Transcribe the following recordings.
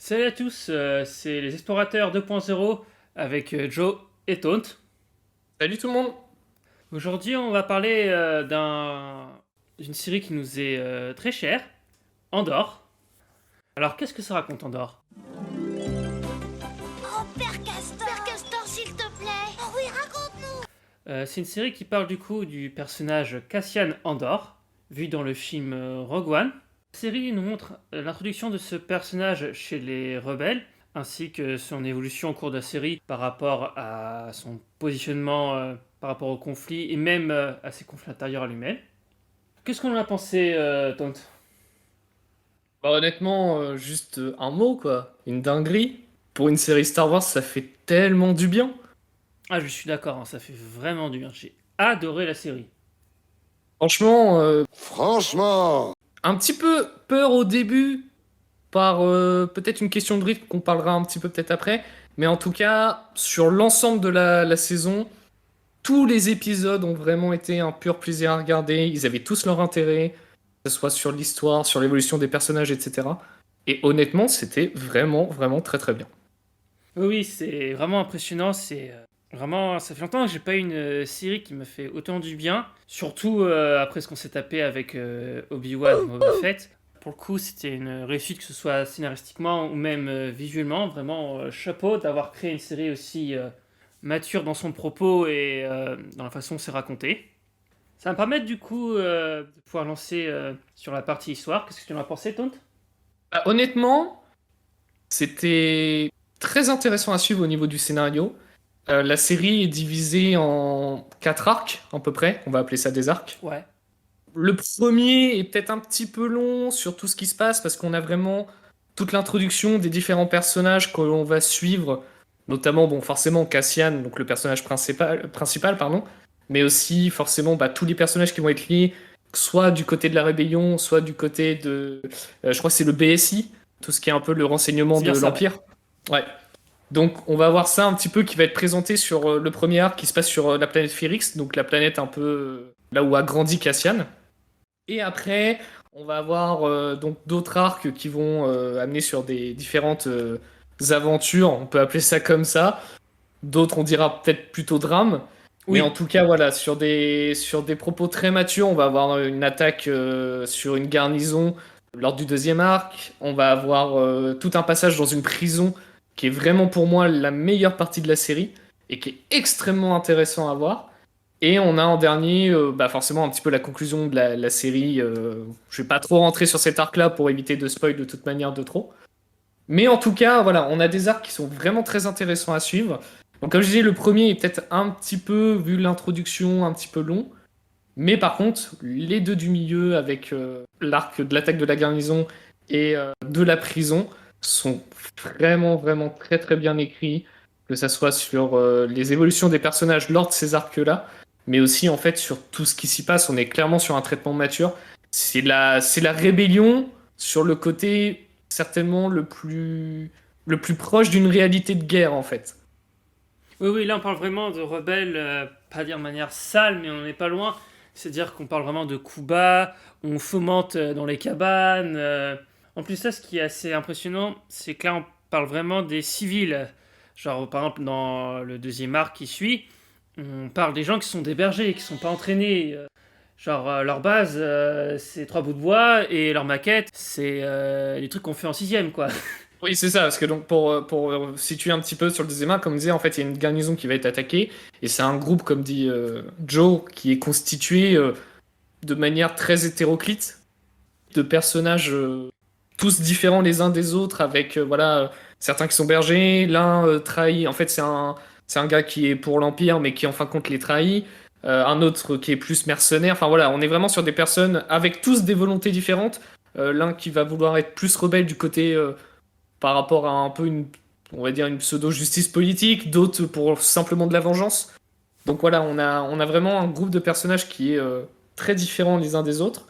Salut à tous, c'est les Explorateurs 2.0 avec Joe et Taunt. Salut tout le monde. Aujourd'hui, on va parler d'une série qui nous est très chère, Andorre. Alors, qu'est-ce que ça raconte Andorre? Oh, Père Castor, s'il te plaît. Oh oui, raconte-nous. C'est une série qui parle du coup du personnage Cassian Andor, vu dans le film Rogue One. La série nous montre l'introduction de ce personnage chez les rebelles, ainsi que son évolution au cours de la série par rapport à son positionnement par rapport au conflit et même à ses conflits intérieurs à lui-même. Qu'est-ce qu'on en a pensé, Taunt? Bah honnêtement, juste un mot quoi, une dinguerie. Pour une série Star Wars, ça fait tellement du bien. Ah, je suis d'accord, hein, ça fait vraiment du bien. J'ai adoré la série. Franchement, Franchement, un petit peu peur au début par peut-être une question de rythme qu'on parlera un petit peu peut-être après. Mais en tout cas, sur l'ensemble de la saison, tous les épisodes ont vraiment été un pur plaisir à regarder. Ils avaient tous leur intérêt, que ce soit sur l'histoire, sur l'évolution des personnages, etc. Et honnêtement, c'était vraiment, vraiment très très bien. Oui, oui, c'est vraiment impressionnant. C'est vraiment, ça fait longtemps que j'ai pas eu une série qui me fait autant du bien. Surtout après ce qu'on s'est tapé avec Obi-Wan et Boba Fett. Pour le coup, c'était une réussite que ce soit scénaristiquement ou même visuellement. Vraiment chapeau d'avoir créé une série aussi mature dans son propos et dans la façon dont c'est raconté. Ça va me permettre du coup de pouvoir lancer sur la partie histoire. Qu'est-ce que tu en as pensé, Taunt? Bah, honnêtement, c'était très intéressant à suivre au niveau du scénario. La série est divisée en quatre arcs, à peu près. On va appeler ça des arcs. Ouais. Le premier est peut-être un petit peu long sur tout ce qui se passe parce qu'on a vraiment toute l'introduction des différents personnages que l'on va suivre, notamment, bon, forcément Cassian, donc le personnage principal, pardon, mais aussi forcément bah, tous les personnages qui vont être liés, soit du côté de la rébellion, soit du côté de, je crois que c'est le BSI, tout ce qui est un peu le renseignement C'est de bien ça, ouais. l'Empire. Ouais. Donc on va avoir ça un petit peu qui va être présenté sur le premier arc qui se passe sur la planète Phyrix, donc la planète un peu là où a grandi Cassian. Et après, on va avoir donc d'autres arcs qui vont amener sur des différentes aventures, on peut appeler ça comme ça. D'autres, on dira peut-être plutôt drame. Mais en Oui. tout cas, voilà, sur des propos très matures, on va avoir une attaque sur une garnison lors du deuxième arc. On va avoir tout un passage dans une prison qui est vraiment pour moi la meilleure partie de la série et qui est extrêmement intéressant à voir. Et on a en dernier, bah forcément, un petit peu la conclusion de la série. Je vais pas trop rentrer sur cet arc-là pour éviter de spoil de toute manière de trop. Mais en tout cas, voilà, on a des arcs qui sont vraiment très intéressants à suivre. Donc, comme je disais, le premier est peut-être un petit peu, vu l'introduction, un petit peu long. Mais par contre, les deux du milieu, avec l'arc de l'attaque de la garnison et de la prison, sont vraiment, vraiment très, très bien écrits. Que ça soit sur les évolutions des personnages lors de ces arcs-là, mais aussi en fait sur tout ce qui s'y passe. On est clairement sur un traitement mature. C'est la rébellion sur le côté certainement le plus proche d'une réalité de guerre en fait. Oui, oui, là on parle vraiment de rebelles, pas dire de manière sale, mais on n'est pas loin. C'est-à-dire qu'on parle vraiment de coups bas, on fomente dans les cabanes. En plus, ça, ce qui est assez impressionnant, c'est que là on parle vraiment des civils. Genre, par exemple, dans le deuxième arc qui suit, on parle des gens qui sont des bergers, qui sont pas entraînés. Genre, leur base, c'est trois bouts de bois, et leur maquette, c'est des trucs qu'on fait en sixième, quoi. Oui, c'est ça, parce que donc pour situer un petit peu sur le deuxième arc, comme je disais, en fait, il y a une garnison qui va être attaquée, et c'est un groupe, comme dit Joe, qui est constitué de manière très hétéroclite, de personnages tous différents les uns des autres, avec voilà, certains qui sont bergers, l'un trahit, en fait, c'est un gars qui est pour l'Empire, mais qui en fin de compte les trahit, un autre qui est plus mercenaire, enfin voilà, on est vraiment sur des personnes avec tous des volontés différentes, l'un qui va vouloir être plus rebelle du côté par rapport à un peu une, on va dire une pseudo-justice politique, d'autres pour simplement de la vengeance. Donc voilà, on a vraiment un groupe de personnages qui est très différent les uns des autres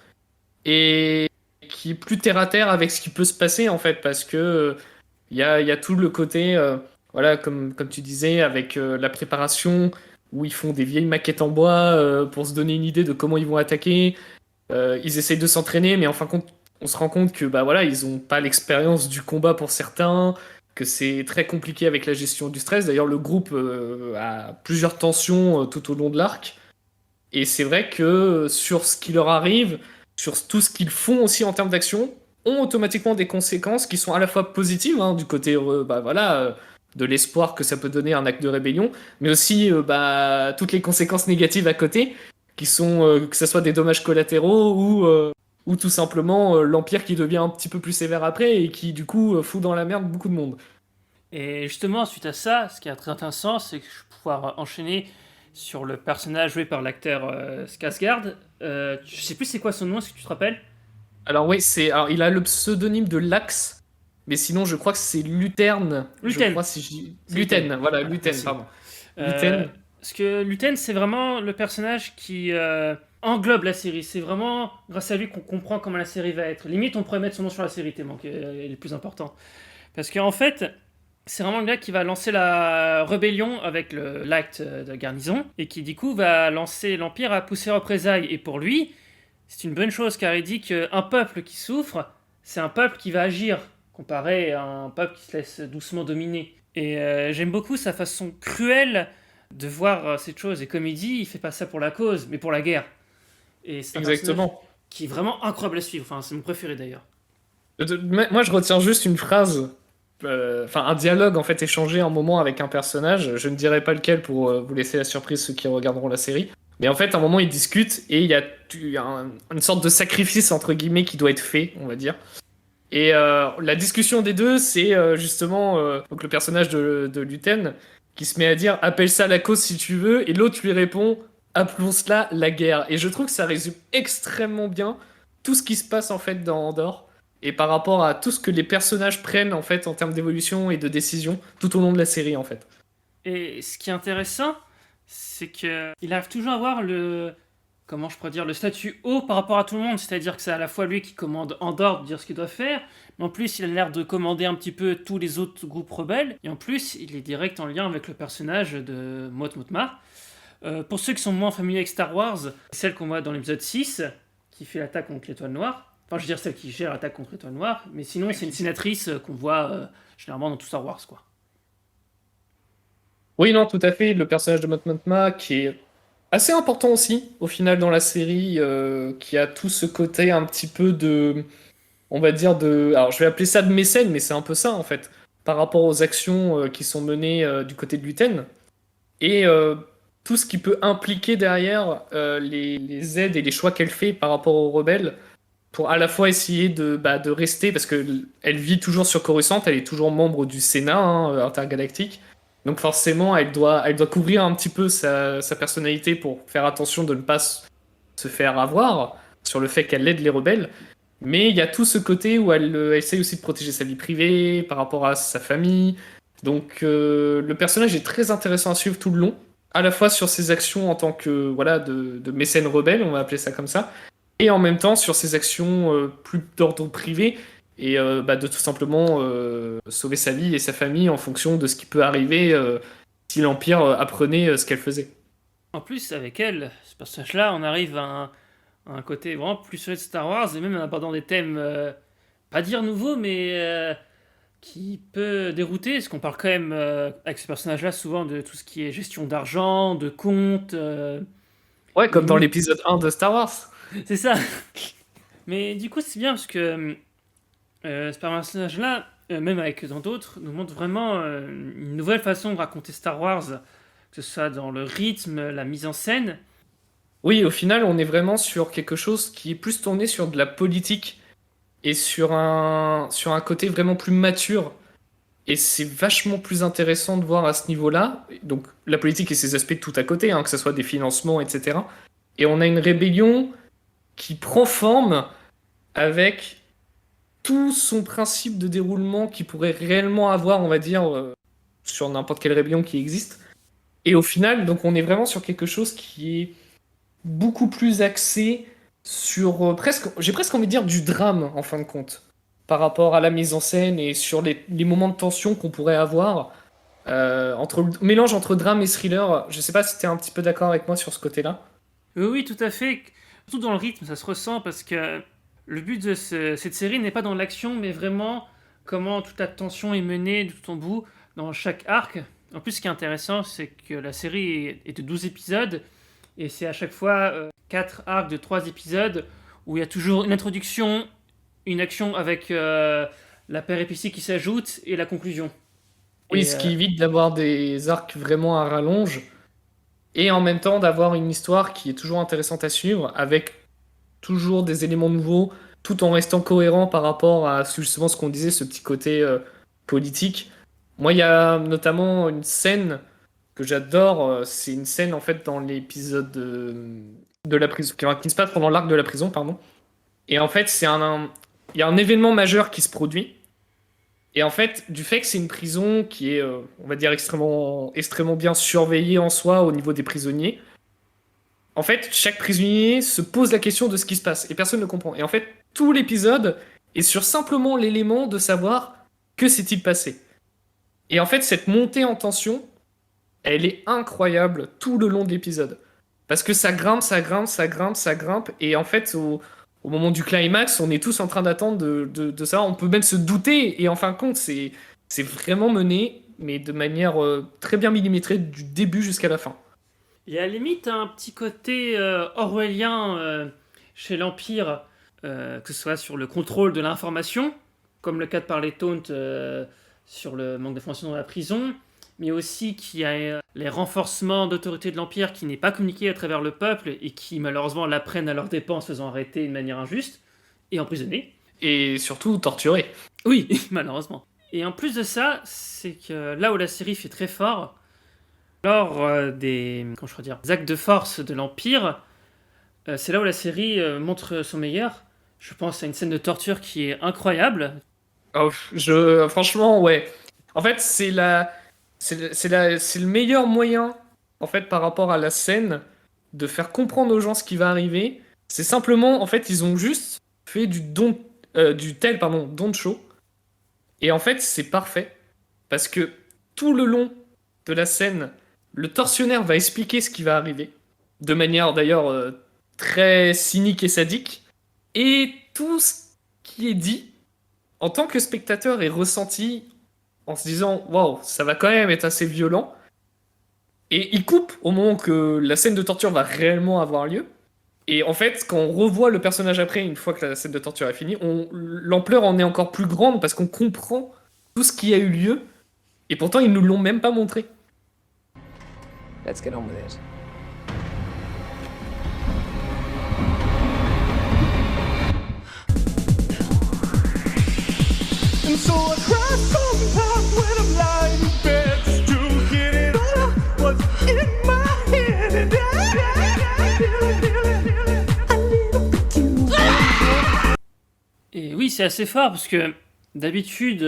et qui est plus terre à terre avec ce qui peut se passer en fait, parce que il y a tout le côté, voilà, comme tu disais, avec la préparation où ils font des vieilles maquettes en bois pour se donner une idée de comment ils vont attaquer. Ils essayent de s'entraîner, mais en fin de compte, on se rend compte que bah voilà, ils ont pas l'expérience du combat pour certains, que c'est très compliqué avec la gestion du stress. D'ailleurs, le groupe a plusieurs tensions tout au long de l'arc. Et c'est vrai que sur ce qui leur arrive, sur tout ce qu'ils font aussi en termes d'action, ont automatiquement des conséquences qui sont à la fois positives, hein, du côté bah, voilà, de l'espoir que ça peut donner un acte de rébellion, mais aussi bah, toutes les conséquences négatives à côté, qui sont que ce soit des dommages collatéraux ou tout simplement l'Empire qui devient un petit peu plus sévère après et qui du coup fout dans la merde beaucoup de monde. Et justement, suite à ça, ce qui est très intéressant, c'est que je vais pouvoir enchaîner sur le personnage joué par l'acteur Skarsgård. Je sais plus c'est quoi son nom, est-ce que tu te rappelles? Alors oui, alors, il a le pseudonyme de Lax, mais sinon je crois que c'est Luterne. Je Luten. crois si C'est Luten, Luten. voilà, Voilà, Luten, merci. pardon. Euh, Luten. Parce que Luten, c'est vraiment le personnage qui englobe la série. C'est vraiment grâce à lui qu'on comprend comment la série va être. Limite, on pourrait mettre son nom sur la série tellement qu'il est le plus important. Parce qu'en fait, c'est vraiment le gars qui va lancer la rébellion avec l'acte de garnison et qui du coup va lancer l'Empire à pousser représailles. Et pour lui, c'est une bonne chose car il dit qu'un peuple qui souffre, c'est un peuple qui va agir comparé à un peuple qui se laisse doucement dominer. Et j'aime beaucoup sa façon cruelle de voir cette chose. Et comme il dit, il fait pas ça pour la cause, mais pour la guerre. Et c'est un personnage Exactement. qui est vraiment incroyable à suivre. Enfin, c'est mon préféré d'ailleurs. Moi je retiens juste une phrase, enfin un dialogue en fait échangé un moment avec un personnage. Je ne dirai pas lequel pour vous laisser la surprise ceux qui regarderont la série. Mais en fait, à un moment, ils discutent et il y a une sorte de sacrifice entre guillemets qui doit être fait, on va dire. Et la discussion des deux, c'est justement donc le personnage de Luten qui se met à dire appelle ça la cause si tu veux, et l'autre lui répond appelons cela la guerre. Et je trouve que ça résume extrêmement bien tout ce qui se passe en fait dans Andorre et par rapport à tout ce que les personnages prennent en fait en termes d'évolution et de décision tout au long de la série en fait. Et ce qui est intéressant, c'est que il arrive toujours à avoir comment je pourrais dire, le statut haut par rapport à tout le monde. C'est-à-dire que c'est à la fois lui qui commande Andorre de dire ce qu'il doit faire, mais en plus il a l'air de commander un petit peu tous les autres groupes rebelles. Et en plus, il est direct en lien avec le personnage de Mot Motmar. Pour ceux qui sont moins familiers avec Star Wars, celle qu'on voit dans l'épisode 6, qui fait l'attaque contre l'étoile noire. Enfin, je veux dire celle qui gère l'attaque contre l'étoile noire, mais sinon c'est une sénatrice qu'on voit généralement dans tout Star Wars, quoi. Oui, non, tout à fait. Le personnage de Mot Mothma qui est assez important aussi au final dans la série, qui a tout ce côté un petit peu de, on va dire de, alors je vais appeler ça de mécène, mais c'est un peu ça en fait, par rapport aux actions qui sont menées du côté de Luten et tout ce qui peut impliquer derrière les aides et les choix qu'elle fait par rapport aux rebelles pour à la fois essayer de rester, parce que elle vit toujours sur Coruscant, elle est toujours membre du Sénat hein, intergalactique, donc forcément elle doit couvrir un petit peu sa personnalité pour faire attention de ne pas se faire avoir sur le fait qu'elle aide les rebelles. Mais il y a tout ce côté où elle essaye aussi de protéger sa vie privée par rapport à sa famille. Donc le personnage est très intéressant à suivre tout le long, à la fois sur ses actions en tant que voilà de mécène rebelle, on va appeler ça comme ça, et en même temps sur ses actions plus d'ordre privé et bah, de tout simplement sauver sa vie et sa famille en fonction de ce qui peut arriver si l'Empire apprenait ce qu'elle faisait. En plus, avec elle, ce personnage-là, on arrive à un côté vraiment plus solide de Star Wars, et même en abordant des thèmes, pas dire nouveaux, mais qui peut dérouter, parce qu'on parle quand même, avec ce personnage-là, souvent de tout ce qui est gestion d'argent, de comptes, Ouais, comme dans limite. l'épisode 1 de Star Wars. C'est ça. Mais du coup, c'est bien, parce que ce personnage-là, même avec tant d'autres, nous montre vraiment une nouvelle façon de raconter Star Wars, que ce soit dans le rythme, la mise en scène. Oui, au final, on est vraiment sur quelque chose qui est plus tourné sur de la politique et sur un côté vraiment plus mature. Et c'est vachement plus intéressant de voir à ce niveau-là. Donc, la politique et ses aspects de tout à côté, hein, que ce soit des financements, etc. Et on a une rébellion qui prend forme avec tout son principe de déroulement qui pourrait réellement avoir, on va dire, sur n'importe quelle rébellion qui existe. Et au final, donc, on est vraiment sur quelque chose qui est beaucoup plus axé sur j'ai presque envie de dire du drame en fin de compte, par rapport à la mise en scène et sur les moments de tension qu'on pourrait avoir entre le mélange entre drame et thriller. Je sais pas si tu es un petit peu d'accord avec moi sur ce côté-là. Oui, tout à fait. Surtout dans le rythme, ça se ressent parce que le but de cette série n'est pas dans l'action, mais vraiment comment toute la tension est menée de tout en bout dans chaque arc. En plus, ce qui est intéressant, c'est que la série est de 12 épisodes, et c'est à chaque fois 4 arcs de 3 épisodes, où il y a toujours une introduction, une action avec la péripétie qui s'ajoute, et la conclusion. Oui, Et, ce qui évite d'avoir des arcs vraiment à rallonge, et en même temps d'avoir une histoire qui est toujours intéressante à suivre, avec toujours des éléments nouveaux, tout en restant cohérent par rapport à justement ce qu'on disait, ce petit côté politique. Moi, il y a notamment une scène que j'adore, c'est une scène en fait dans l'épisode de la prison, qui se passe pendant l'arc de la prison, pardon. Et en fait, il y a un événement majeur qui se produit. Et en fait, du fait que c'est une prison qui est, on va dire, extrêmement bien surveillée en soi au niveau des prisonniers, en fait, chaque prisonnier se pose la question de ce qui se passe et personne ne comprend. Et en fait, tout l'épisode est sur simplement l'élément de savoir que s'est-il passé. Et en fait, cette montée en tension, elle est incroyable tout le long de l'épisode. Parce que ça grimpe, ça grimpe, ça grimpe, ça grimpe. Et en fait, au moment du climax, on est tous en train d'attendre de ça. On peut même se douter. Et en fin de compte, c'est vraiment mené, mais de manière très bien millimétrée du début jusqu'à la fin. il y a à la limite un petit côté orwellien chez l'Empire, que ce soit sur le contrôle de l'information, comme le cas de parler Taunt sur le manque d'information dans la prison, mais aussi qu'il y a les renforcements d'autorité de l'Empire qui n'est pas communiqué à travers le peuple et qui malheureusement l'apprennent à leurs dépens, se faisant arrêter de manière injuste et emprisonnés. Et surtout torturé. Oui, malheureusement. Et en plus de ça, c'est que là où la série fait très fort, lors des actes de force de l'Empire, c'est là où la série montre son meilleur. Je pense à une scène de torture qui est incroyable. Oh, franchement, ouais. En fait, c'est le meilleur moyen, en fait, par rapport à la scène, de faire comprendre aux gens ce qui va arriver. C'est simplement, en fait, ils ont juste fait du tel, pardon, don't show. Et en fait, c'est parfait. Parce que tout le long de la scène, le tortionnaire va expliquer ce qui va arriver. De manière, d'ailleurs, très cynique et sadique. Et tout ce qui est dit, en tant que spectateur, est ressenti en se disant waouh, ça va quand même être assez violent. Et il coupe au moment que la scène de torture va réellement avoir lieu. Et en fait, quand on revoit le personnage après, une fois que la scène de torture est finie, l'ampleur en est encore plus grande parce qu'on comprend tout ce qui a eu lieu. Et pourtant, ils nous l'ont même pas montré. Let's get on with it. And so I cry sometimes when I'm lying in bed just to get it all out what's in my head. And I need you. Et oui, c'est assez fort parce que d'habitude,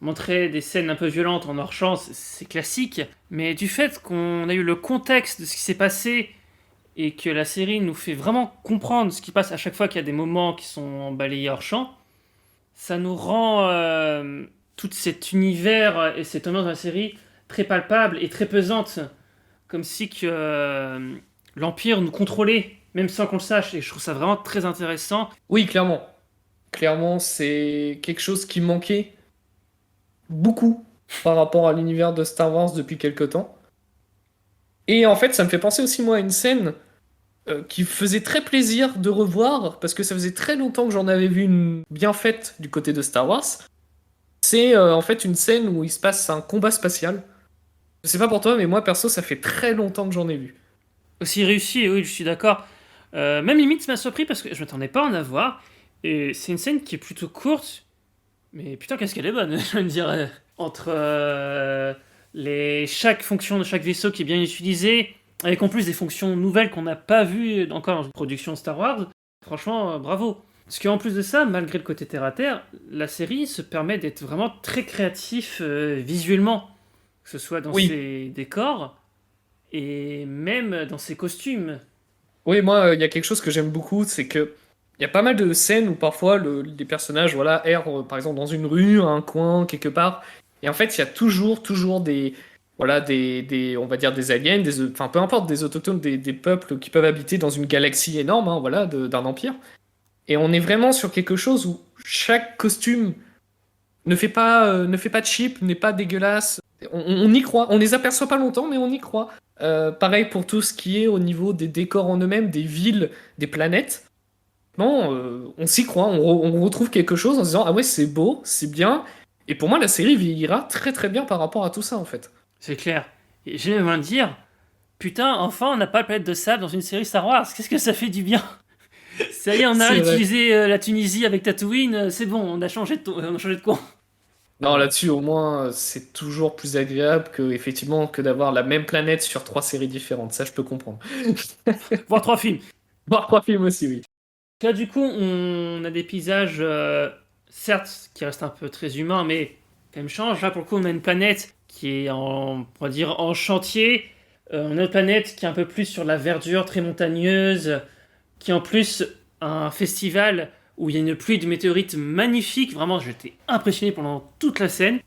montrer des scènes un peu violentes en hors-champ, c'est classique. Mais du fait qu'on a eu le contexte de ce qui s'est passé et que la série nous fait vraiment comprendre ce qui passe à chaque fois qu'il y a des moments qui sont balayés hors-champ, ça nous rend tout cet univers et cette ambiance de la série très palpable et très pesante. Comme si que l'Empire nous contrôlait, même sans qu'on le sache. Et je trouve ça vraiment très intéressant. Oui, clairement. Clairement, c'est quelque chose qui manquait beaucoup par rapport à l'univers de Star Wars depuis quelque temps. Et en fait, ça me fait penser aussi, moi, à une scène qui faisait très plaisir de revoir, parce que ça faisait très longtemps que j'en avais vu une bien faite du côté de Star Wars. C'est en fait une scène où il se passe un combat spatial. Je sais pas pour toi, mais moi, perso, ça fait très longtemps que j'en ai vu. Aussi réussi, oui, je suis d'accord. Même limite, ça m'a surpris parce que je m'attendais pas à en avoir. Et c'est une scène qui est plutôt courte. Mais putain, qu'est-ce qu'elle est bonne, je veux dire. Entre chaque fonction de chaque vaisseau qui est bien utilisée, avec en plus des fonctions nouvelles qu'on n'a pas vues encore dans une production Star Wars. Franchement, bravo. Parce qu'en plus de ça, malgré le côté terre-à-terre, la série se permet d'être vraiment très créatif visuellement. Que ce soit dans ses décors et même dans ses costumes. Oui, moi, il y a quelque chose que j'aime beaucoup, c'est que il y a pas mal de scènes où parfois les personnages errent, par exemple, dans une rue, un coin, quelque part. Et en fait, il y a toujours des on va dire des aliens, enfin peu importe, des autochtones, des peuples qui peuvent habiter dans une galaxie énorme, d'un empire. Et on est vraiment sur quelque chose où chaque costume ne fait pas de cheap, n'est pas dégueulasse. On y croit. On les aperçoit pas longtemps, mais on y croit. Pareil pour tout ce qui est au niveau des décors en eux-mêmes, des villes, des planètes. Non, on s'y croit. On retrouve quelque chose en se disant ah ouais, c'est beau, c'est bien. Et pour moi, la série vieillira très très bien par rapport à tout ça en fait. C'est clair. Et j'ai même à dire, putain, enfin, on n'a pas la planète de sable dans une série Star Wars. Qu'est-ce que ça fait du bien. Ça y est, on a C'est vrai. utilisé la Tunisie avec Tatooine. C'est bon, on a changé de coin. Non, là-dessus, au moins, c'est toujours plus agréable que, effectivement, que d'avoir la même planète sur 3 séries différentes. Ça, je peux comprendre. Voir 3 films. Voir 3 films aussi, oui. Là, du coup, on a des paysages, certes, qui restent un peu très humains, mais quand même change. Là, pour le coup, on a une planète qui est on va dire, en chantier. On a une planète qui est un peu plus sur la verdure, très montagneuse, qui en plus a un festival où il y a une pluie de météorites magnifique. Vraiment, j'étais impressionné pendant toute la scène.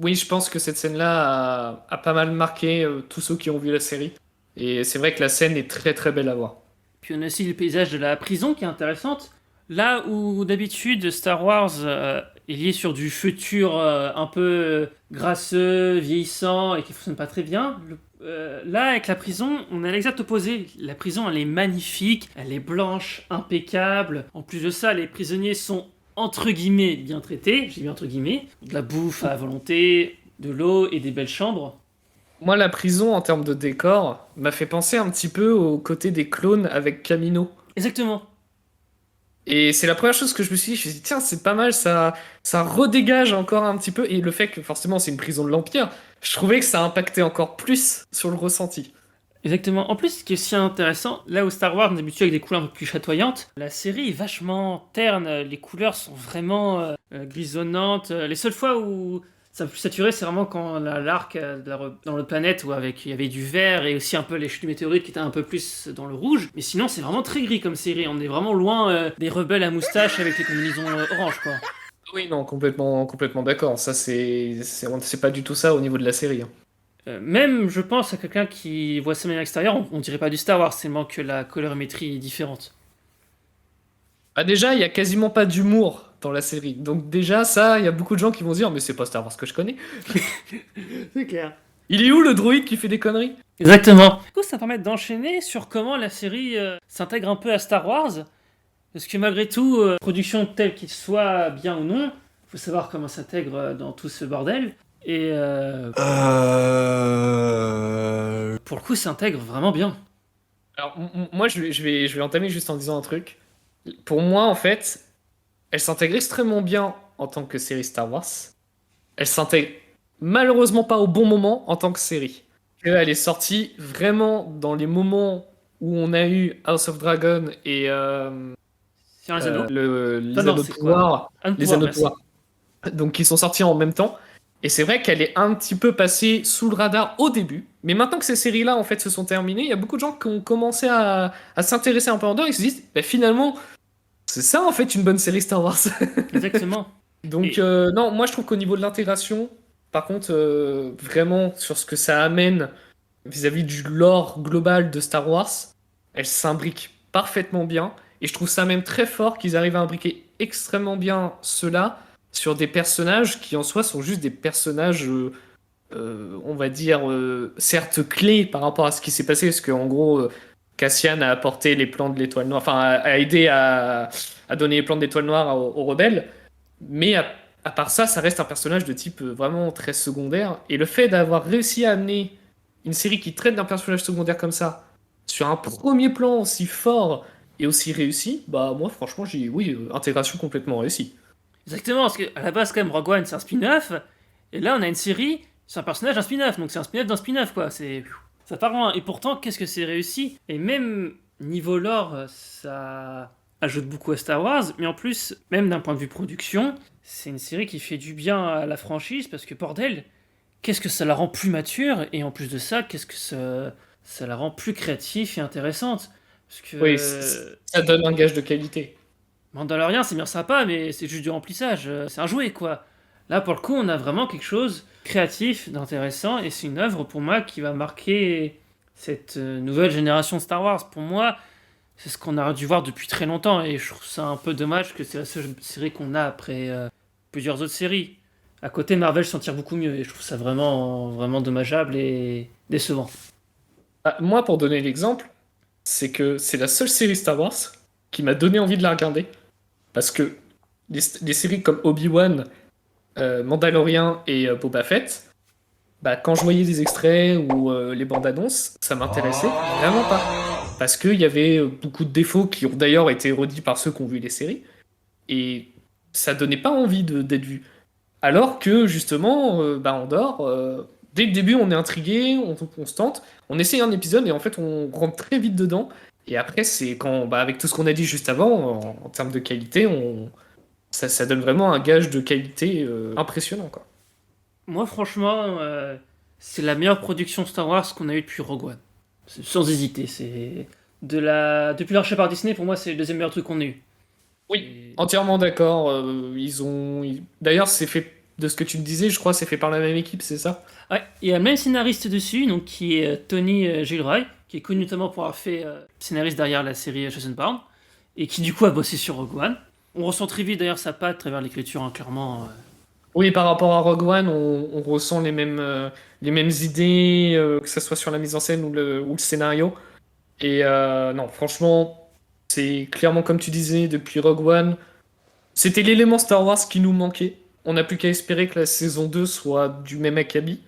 Oui, je pense que cette scène-là a pas mal marqué tous ceux qui ont vu la série. Et c'est vrai que la scène est très très belle à voir. Puis on a aussi le paysage de la prison qui est intéressante. Là où d'habitude Star Wars est lié sur du futur un peu grasseux, vieillissant et qui fonctionne pas très bien, là avec la prison, on a l'exact opposé. La prison elle est magnifique, elle est blanche, impeccable. En plus de ça, les prisonniers sont entre guillemets bien traités, j'ai mis entre guillemets, de la bouffe à volonté, de l'eau et des belles chambres. Moi, la prison, en termes de décor, m'a fait penser un petit peu au côté des clones avec Camino. Exactement. Et c'est la première chose que je me suis dit, tiens, c'est pas mal, ça redégage encore un petit peu. Et le fait que forcément c'est une prison de l'Empire, je trouvais que ça impactait encore plus sur le ressenti. Exactement. En plus, ce qui est aussi intéressant, là où Star Wars est habitué avec des couleurs un peu plus chatoyantes, la série est vachement terne. Les couleurs sont vraiment grisonnantes. Les seules fois où ça a plus saturé, c'est vraiment quand l'arc dans le planète où il y avait du vert et aussi un peu les chutes de météorites qui étaient un peu plus dans le rouge. Mais sinon, c'est vraiment très gris comme série. On est vraiment loin des rebelles à moustache avec les combinaisons orange, quoi. Oui, non, complètement d'accord. Ça, c'est pas du tout ça au niveau de la série, hein. Même, je pense, à quelqu'un qui voit ça de manière extérieure, on dirait pas du Star Wars, c'est seulement que la colorimétrie est différente. Bah déjà, il y a quasiment pas d'humour dans la série. Donc déjà, ça, il y a beaucoup de gens qui vont se dire, mais c'est pas Star Wars que je connais. C'est clair. Il est où le droïde qui fait des conneries? Exactement. Du coup, ça permet d'enchaîner sur comment la série s'intègre un peu à Star Wars. Parce que malgré tout, production telle qu'il soit, bien ou non, faut savoir comment s'intègre dans tout ce bordel. Et pour le coup, ça s'intègre vraiment bien. Alors, moi, je vais entamer juste en disant un truc. Pour moi, en fait, elle s'intègre extrêmement bien en tant que série Star Wars. Elle s'intègre malheureusement pas au bon moment en tant que série. Elle est sortie vraiment dans les moments où on a eu House of Dragon et C'est un anneaux. les Ah non, Anneaux de c'est quoi pouvoir. Un Les pouvoir, Anneaux de merci. pouvoir. Donc, qui sont sortis en même temps. Et c'est vrai qu'elle est un petit peu passée sous le radar au début. Mais maintenant que ces séries-là, en fait, se sont terminées, il y a beaucoup de gens qui ont commencé à s'intéresser un peu en dehors et se disent, bah, finalement, c'est ça, en fait, une bonne série Star Wars. Exactement. Donc, Et- non, moi, je trouve qu'au niveau de l'intégration, par contre, vraiment, sur ce que ça amène vis-à-vis du lore global de Star Wars, elle s'imbrique parfaitement bien. Et je trouve ça même très fort qu'ils arrivent à imbriquer extrêmement bien cela sur des personnages qui en soi sont juste des personnages, on va dire, certes clés par rapport à ce qui s'est passé, parce qu'en gros, Cassian a apporté les plans de l'étoile noire, enfin, a aidé à donner les plans de l'étoile noire aux rebelles, mais à part ça, ça reste un personnage de type vraiment très secondaire, et le fait d'avoir réussi à amener une série qui traite d'un personnage secondaire comme ça, sur un premier plan aussi fort et aussi réussi, bah moi franchement j'ai oui intégration complètement réussie. Exactement, parce qu'à la base, quand même, Rogue One, c'est un spin-off. Et là, on a une série, c'est un personnage, un spin-off. Donc c'est un spin-off d'un spin-off, quoi. Ça part loin. Et pourtant, qu'est-ce que c'est réussi? Et même niveau lore, ça ajoute beaucoup à Star Wars. Mais en plus, même d'un point de vue production, c'est une série qui fait du bien à la franchise. Parce que, bordel, qu'est-ce que ça la rend plus mature? Et en plus de ça, qu'est-ce que ça la rend plus créative et intéressante? Parce que Oui, ça donne un gage de qualité. Mandalorian, c'est bien sympa, mais c'est juste du remplissage. C'est un jouet, quoi. Là, pour le coup, on a vraiment quelque chose de créatif, d'intéressant, et c'est une œuvre, pour moi, qui va marquer cette nouvelle génération de Star Wars. Pour moi, c'est ce qu'on a dû voir depuis très longtemps, et je trouve ça un peu dommage que c'est la seule série qu'on a après plusieurs autres séries. À côté, Marvel s'en tire beaucoup mieux, et je trouve ça vraiment, vraiment dommageable et décevant. Ah, moi, pour donner l'exemple, c'est que c'est la seule série Star Wars qui m'a donné envie de la regarder. Parce que les séries comme Obi-Wan, Mandalorian et Boba Fett, bah, quand je voyais des extraits ou les bandes annonces, ça m'intéressait vraiment pas. Parce qu'il y avait beaucoup de défauts qui ont d'ailleurs été redits par ceux qui ont vu les séries. Et ça donnait pas envie d'être vu. Alors que justement, bah, Andorre, dès le début, on est intrigué, on se tente, on essaye un épisode et en fait, on rentre très vite dedans. Et après, c'est quand, bah, avec tout ce qu'on a dit juste avant, en termes de qualité, ça donne vraiment un gage de qualité impressionnant, quoi. Moi, franchement, c'est la meilleure production Star Wars qu'on a eue depuis Rogue One. Sans hésiter, c'est depuis l'archer par Disney, pour moi, c'est le deuxième meilleur truc qu'on ait eu. Oui, Et- entièrement d'accord. D'ailleurs, c'est fait de ce que tu me disais, je crois, c'est fait par la même équipe, c'est ça? Ouais, il y a le même scénariste dessus, donc qui est Tony Gilroy, qui est connu notamment pour avoir fait scénariste derrière la série Jason Bourne, et qui du coup a bossé sur Rogue One. On ressent très vite d'ailleurs sa patte à travers l'écriture, hein, clairement. Oui, par rapport à Rogue One, on ressent les mêmes idées, que ce soit sur la mise en scène ou le scénario. Et non, franchement, c'est clairement comme tu disais, depuis Rogue One, c'était l'élément Star Wars qui nous manquait. On n'a plus qu'à espérer que la saison 2 soit du même acabit.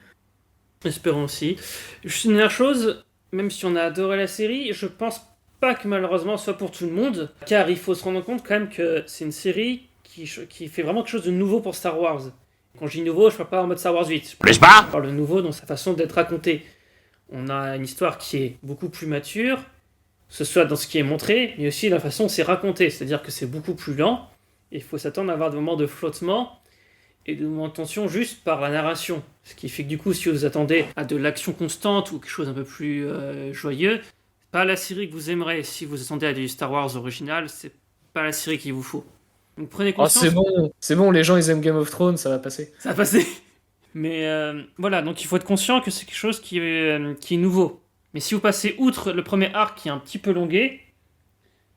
Espérons aussi. Juste une dernière chose, même si on a adoré la série, je pense pas que malheureusement ce soit pour tout le monde, car il faut se rendre compte quand même que c'est une série qui fait vraiment quelque chose de nouveau pour Star Wars. Quand je dis nouveau, je parle pas en mode Star Wars 8. Je parle de nouveau dans sa façon d'être racontée. On a une histoire qui est beaucoup plus mature, que ce soit dans ce qui est montré, mais aussi la façon dont c'est raconté. C'est-à-dire que c'est beaucoup plus lent, et il faut s'attendre à avoir des moments de flottement et de moments de tension juste par la narration. Ce qui fait que du coup, si vous attendez à de l'action constante ou quelque chose un peu plus joyeux, c'est pas la série que vous aimerez. Si vous attendez à du Star Wars original, c'est pas la série qu'il vous faut. Donc prenez Oh, conscience. c'est bon, les gens ils aiment Game of Thrones, ça va passer. Ça va passer. Mais voilà, donc il faut être conscient que c'est quelque chose qui est nouveau. Mais si vous passez outre le premier arc qui est un petit peu longué,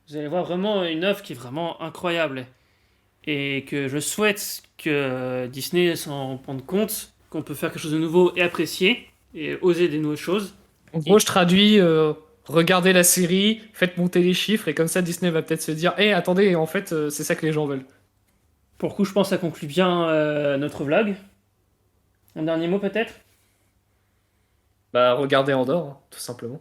vous allez voir vraiment une œuvre qui est vraiment incroyable. Et que je souhaite que Disney s'en rende compte, qu'on peut faire quelque chose de nouveau et apprécier, et oser des nouvelles choses. En gros, je traduis, regardez la série, faites monter les chiffres, et comme ça Disney va peut-être se dire, hé, attendez, en fait, c'est ça que les gens veulent. Pour le coup, je pense que ça conclut bien notre vlog. Un dernier mot peut-être? Bah, regardez Andorre, hein, tout simplement.